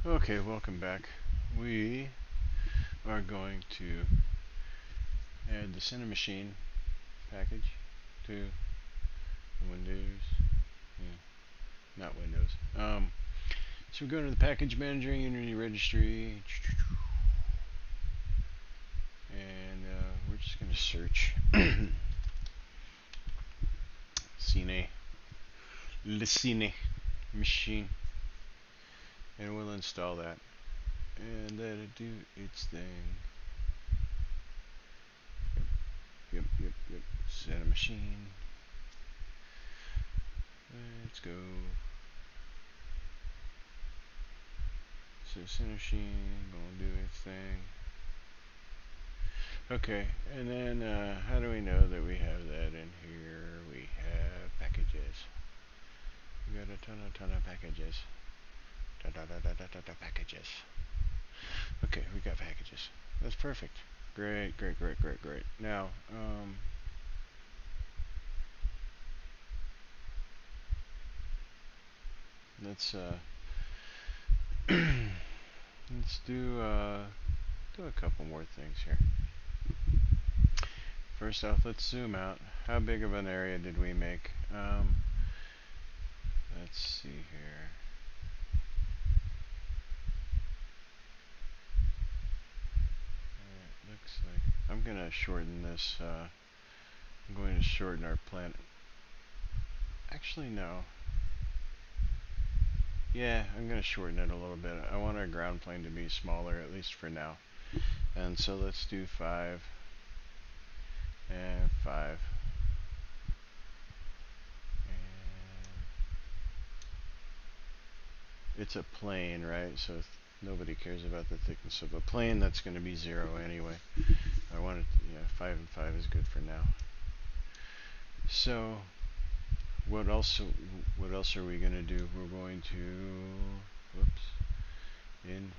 Okay, welcome back. We are going to add the Center Machine package to Windows. Yeah, not Windows. So we go to the package manager, Unity registry, and we're just going to search Cine, Le Cine Machine, and we'll install that and let it do its thing. Yep. Center Machine. Let's go. So Center Machine gonna do its thing. Okay, and then how do we know that we have that in here? We have packages. We got a ton of packages. Packages. Okay, we got packages. That's perfect. Great. Now, let's let's do a couple more things here. First off, let's zoom out. How big of an area did we make? Let's see here. It looks like I'm gonna shorten this. I'm going to shorten our planet. Actually, no. Yeah, I'm going to shorten it a little bit. I want our ground plane to be smaller, at least for now. And so let's do 5 and 5. And it's a plane, right? So nobody cares about the thickness of a plane. That's going to be 0 anyway. I want it, 5 and 5 is good for now. So what else are we going to do? We're going to, in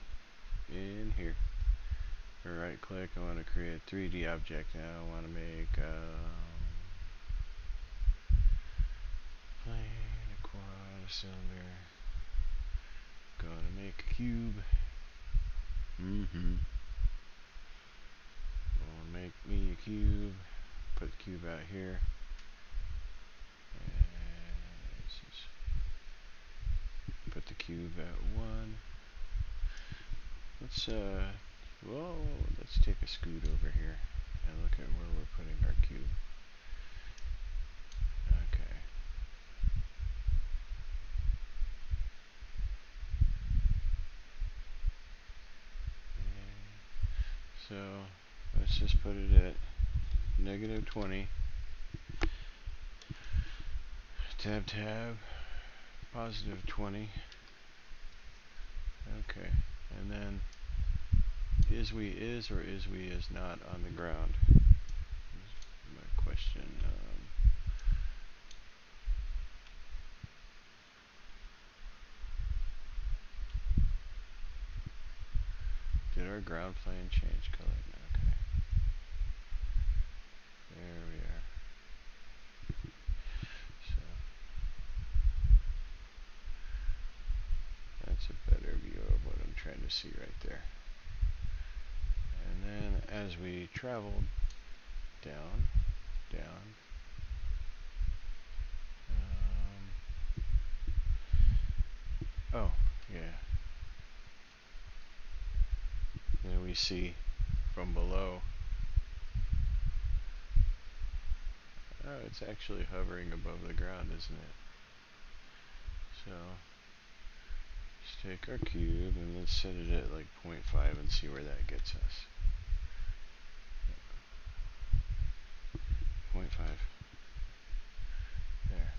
here. Right click, I want to create a 3D object now. I want to make plane, a quad, a cylinder. Gonna make a cube. Gonna make me a cube. Put the cube out here. And put the cube at 1. Let's take a scoot over here and look at where we're putting our cube. Okay. So let's just put it at -20. Tab, +20. Okay, and then is we is or is we is not on the ground? My question. Did our ground plane change color? Okay. There we are. So that's a better view of what I'm trying to see right there. And then as we traveled down, oh yeah, then we see from below. Oh, it's actually hovering above the ground, isn't it? So let's take our cube and let's set it at like 0.5 and see where that gets us. 0.5. There.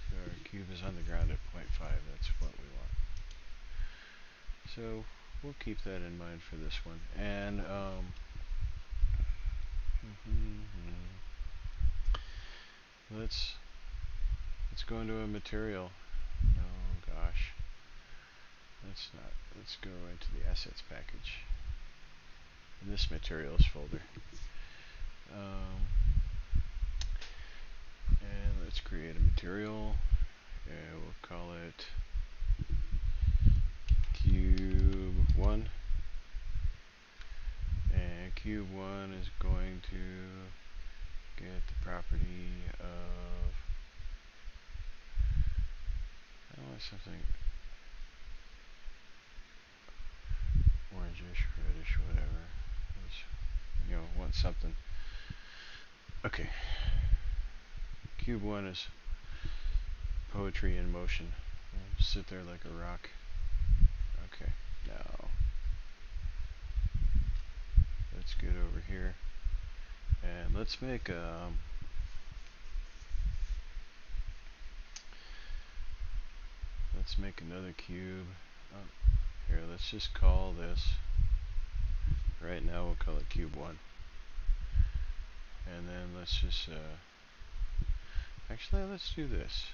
So our cube is on the ground at 0.5. That's what we want. So we'll keep that in mind for this one. And let's go into a material. No, gosh. Let's go into the assets package. In this materials folder. And let's create a material. And we'll call it cube cube 1 is going to get the property of, I want something orangish, reddish, whatever. Just, want something. Okay. Cube 1 is poetry in motion. We'll sit there like a rock. Okay, now let's get over here and let's make another cube. Here, let's just call this, right now we'll call it cube 1. And then let's just, actually let's do this.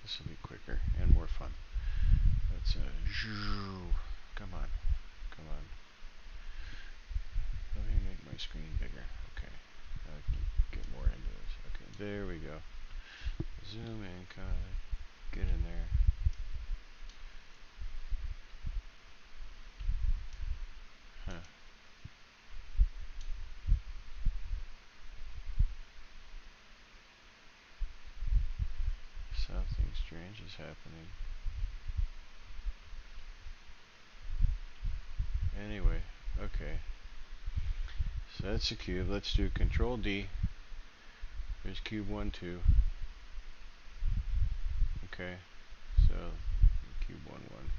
This will be quicker and more fun. Let's, come on. Let me make my screen bigger. Okay, I can get more into this. Okay, there we go. Zoom in, kind of get in there. Huh. Something strange is happening. Anyway, okay. So that's the cube. Let's do Control D. There's cube 1, 2. Okay. So cube 1, 1.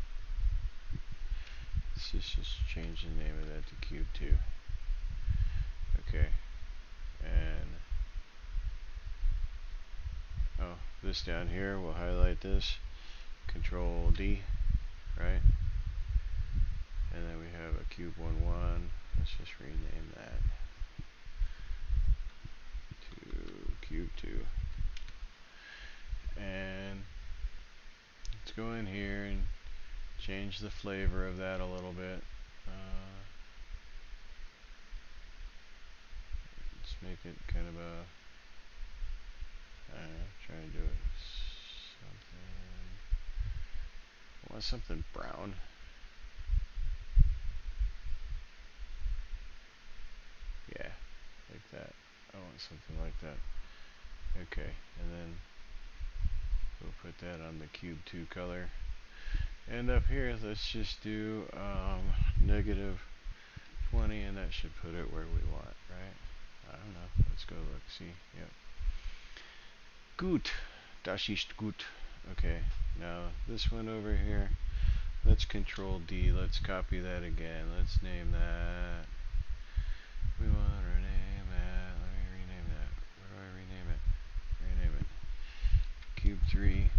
Let's just change the name of that to cube 2. Okay. And this down here, we'll highlight this. Control D, right? And then we have a cube 1, 1. Let's just rename that to cube 2. And let's go in here and change the flavor of that a little bit. Let's make it kind of a, try to do it something, I want something brown. Yeah, like that. I want something like that. Okay, and then we'll put that on the cube 2 color. And up here, let's just do negative 20, and that should put it where we want, right? I don't know. Let's go look, see. Yep. Gut. Das ist gut. Okay, now this one over here, let's Control D. Let's copy that again. Let's name that. We want to rename that. Let me rename that. Where do I rename it? Rename it. Cube 3.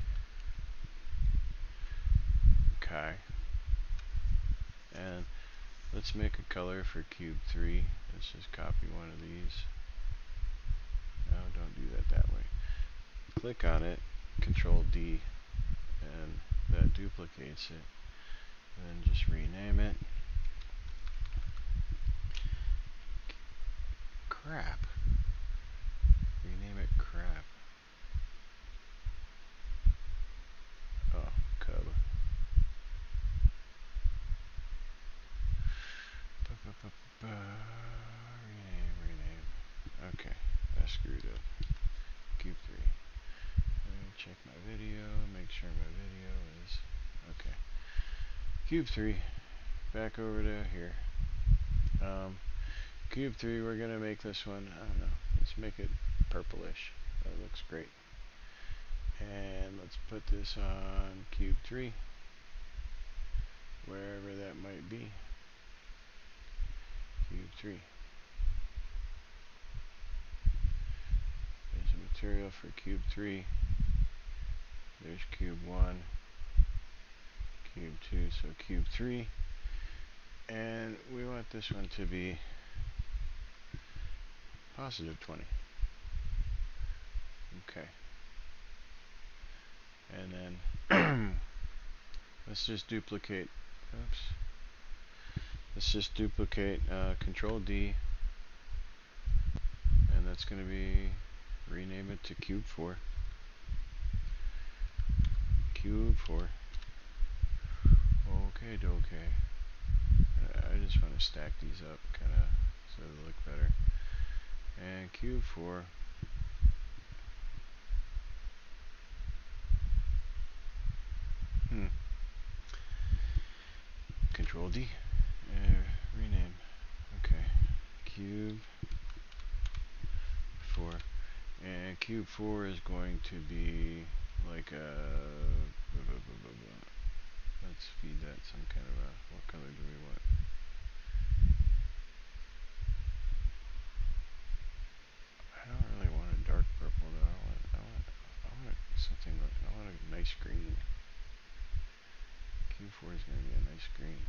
Okay. And let's make a color for cube 3. Let's just copy one of these. No, don't do that way. Click on it, Control D, and that duplicates it. And then just rename it. Crap. Rename it crap. Oh, cub. Rename. Okay, I screwed up. Cube 3. Let me check my video, make sure my video is okay. Cube 3, back over to here. Cube 3, we're gonna make this one, I don't know, let's make it purplish. That looks great. And let's put this on cube 3, wherever that might be. Cube 3. There's a material for cube 3. There's cube 1, cube 2, so cube 3. And we want this one to be positive 20. Okay. And then let's just duplicate, oops. Let's just duplicate Control D, and that's going to be, rename it to cube 4. Cube 4. Okay, okay. I just want to stack these up kind of so it'll look better. And cube 4. Control D. Rename. Okay. Cube 4. And cube 4 is going to be like a... Let's feed that some kind of a... What color do we want? I don't really want a dark purple though. I want something like... I want a nice green. Cube 4 is going to be a nice green.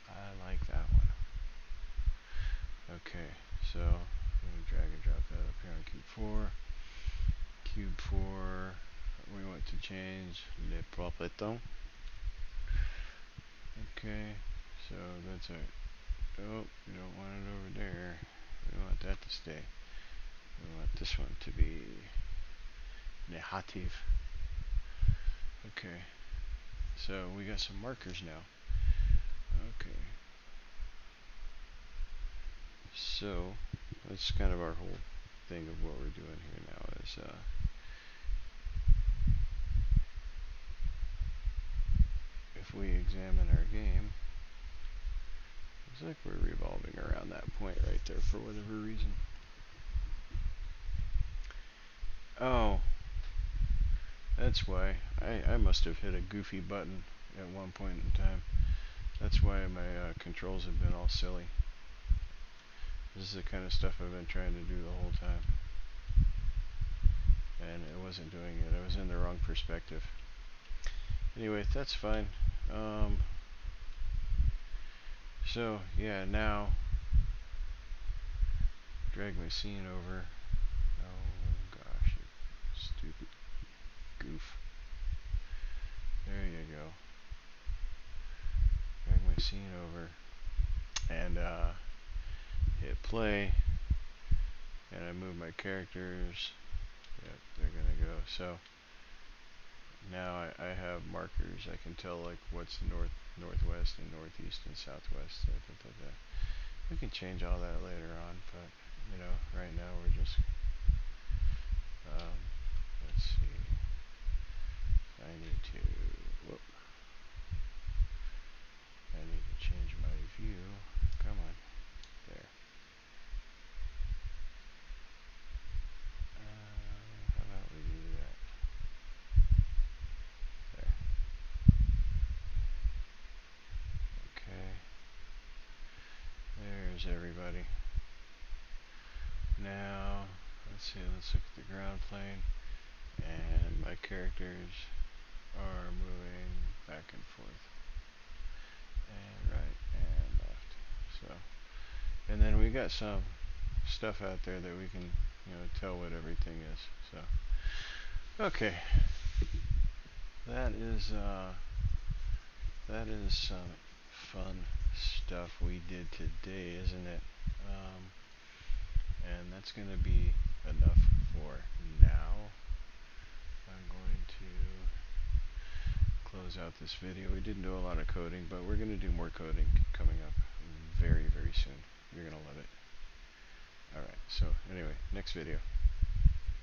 I like that one. Okay, so I'm going to drag and drop that up here on cube 4. Cube 4, we want to change le propreton. Okay, so that's it. Oh, we don't want it over there. We want that to stay. We want this one to be negative. Okay, so we got some markers now. Okay, so that's kind of our whole thing of what we're doing here now is if we examine our game, looks like we're revolving around that point right there for whatever reason. Oh, that's why. I must have hit a goofy button at one point in time. That's why my controls have been all silly. This is the kind of stuff I've been trying to do the whole time. And it wasn't doing it. I was in the wrong perspective. Anyway, that's fine. So, yeah, now drag my scene over. Oh, gosh, you stupid goof. There you go. Drag my scene over and hit play. And I move my characters. Yep, they're gonna go. So now I have markers. I can tell like what's north, northwest, and northeast, and southwest. We can change all that later on, but you know, right now we're just. Let's see. I need to. Whoop. I need to change my view. Come on. There. How about we do that? There. Okay. There's everybody. Now, let's see, let's look at the ground plane. And my characters are moving back and forth. And right and left. So, and then we got some stuff out there that we can, you know, tell what everything is. So, okay. That is some fun stuff we did today, isn't it? And that's going to be enough for now. I'm going to close out this video. We didn't do a lot of coding, but we're going to do more coding coming up very, very soon. You're going to love it. Alright, so anyway, next video.